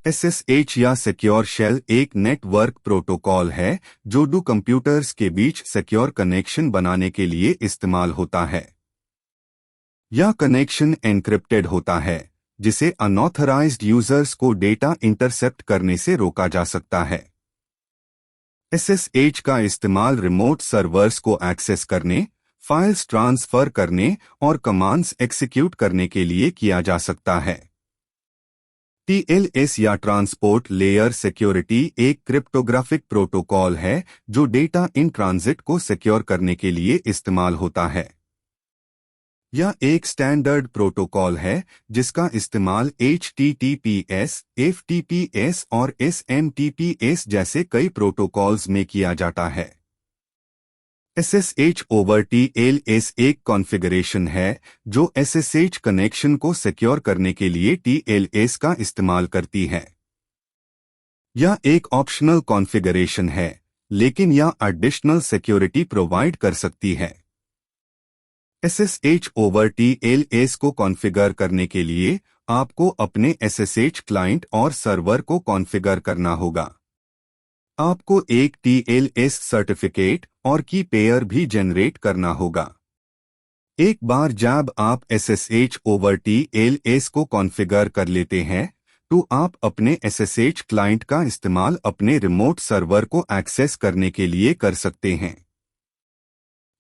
SSH या secure shell एक network protocol है जो दो कंप्यूटर्स के बीच सिक्योर कनेक्शन बनाने के लिए इस्तेमाल होता है। यह कनेक्शन एन्क्रिप्टेड होता है, जिसे अनऑथराइज्ड यूजर्स को डेटा इंटरसेप्ट करने से रोका जा सकता है। SSH का इस्तेमाल रिमोट सर्वर्स को एक्सेस करने, फाइल्स ट्रांसफर करने और कमांड्स एग्जीक्यूट करने के लिए किया जा सकता है। TLS या ट्रांसपोर्ट लेयर सिक्योरिटी एक क्रिप्टोग्राफिक प्रोटोकॉल है जो डेटा इन ट्रांजिट को सिक्योर करने के लिए इस्तेमाल होता है। यह एक स्टैंडर्ड प्रोटोकॉल है जिसका इस्तेमाल HTTPS, FTPS और SMTPS जैसे कई प्रोटोकॉल्स में किया जाता है। SSH ओवर TLS एक कॉन्फ़िगरेशन है जो SSH कनेक्शन को सिक्योर करने के लिए TLS का इस्तेमाल करती है। यह एक ऑप्शनल कॉन्फ़िगरेशन है, लेकिन यह एडिशनल सिक्योरिटी प्रोवाइड कर सकती है। SSH ओवर TLS को कॉन्फ़िगर करने के लिए आपको अपने SSH क्लाइंट और सर्वर को कॉन्फ़िगर करना होगा। आपको एक TLS सर्टिफिकेट और की पेयर भी जनरेट करना होगा। एक बार जब आप SSH ओवर TLS को कॉन्फ़िगर कर लेते हैं, तो आप अपने SSH क्लाइंट का इस्तेमाल अपने रिमोट सर्वर को एक्सेस करने के लिए कर सकते हैं।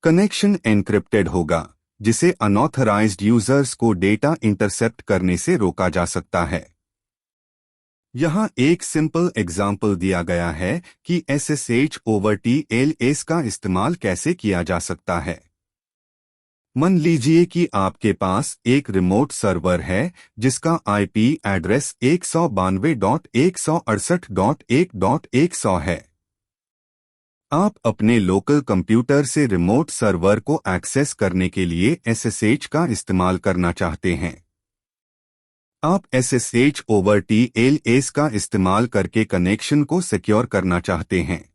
कनेक्शन एन्क्रिप्टेड होगा, जिसे अनऑथराइज्ड यूजर्स को डेटा इंटरसेप्ट करने से रोका जा सकता है। यहाँ एक सिंपल एग्जाम्पल दिया गया है कि SSH ओवर TLS का इस्तेमाल कैसे किया जा सकता है। मान लीजिए कि आपके पास एक रिमोट सर्वर है जिसका IP एड्रेस 192.168.1.100 है। आप अपने लोकल कंप्यूटर से रिमोट सर्वर को एक्सेस करने के लिए SSH का इस्तेमाल करना चाहते हैं। आप SSH ओवर TLS का इस्तेमाल करके कनेक्शन को सिक्योर करना चाहते हैं।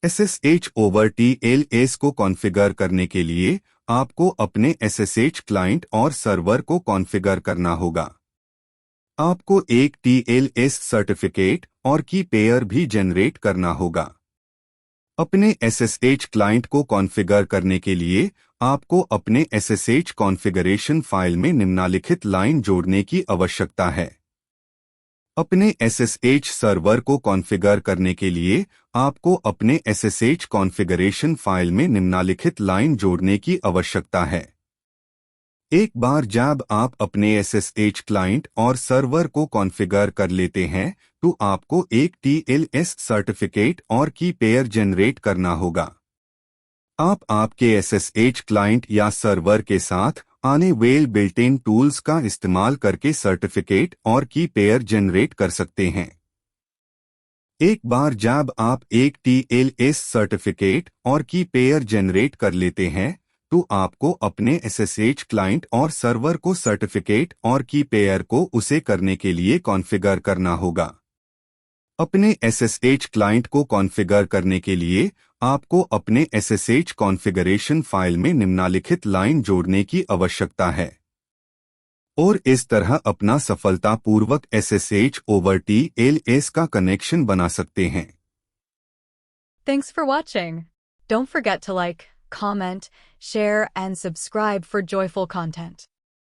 SSH ओवर TLS को कॉन्फ़िगर करने के लिए आपको अपने SSH क्लाइंट और सर्वर को कॉन्फ़िगर करना होगा। आपको एक TLS सर्टिफिकेट और की पेयर भी जनरेट करना होगा। अपने SSH क्लाइंट को कॉन्फ़िगर करने के लिए आपको अपने SSH कॉन्फ़िगरेशन फाइल में निम्नलिखित लाइन जोड़ने की आवश्यकता है। अपने SSH सर्वर को कॉन्फ़िगर करने के लिए आपको अपने SSH कॉन्फ़िगरेशन फाइल में निम्नलिखित लाइन जोड़ने की आवश्यकता है। एक बार जब आप अपने SSH क्लाइंट और सर्वर को कॉन्फ़िगर कर लेते हैं, तो आपको एक TLS सर्टिफिकेट और की पेयर जनरेट करना होगा। आप आपके SSH क्लाइंट या सर्वर के साथ आने वाले बिल्ट-इन टूल्स का इस्तेमाल करके सर्टिफिकेट और की पेयर जनरेट कर सकते हैं। एक बार जब आप एक TLS सर्टिफिकेट और की पेयर जनरेट कर लेते हैं, तो आपको अपने SSH क्लाइंट और सर्वर को सर्टिफिकेट और की पेयर को उसे करने के लिए कॉन्फ़िगर करना होगा। अपने SSH क्लाइंट को कॉन्फ़िगर करने के लिए आपको अपने SSH कॉन्फ़िगरेशन फाइल में निम्नलिखित लाइन जोड़ने की आवश्यकता है और इस तरह अपना सफलतापूर्वक SSH ओवर TLS का कनेक्शन बना सकते हैं। Thanks for watching. Don't forget to like, comment, share, and subscribe for joyful content.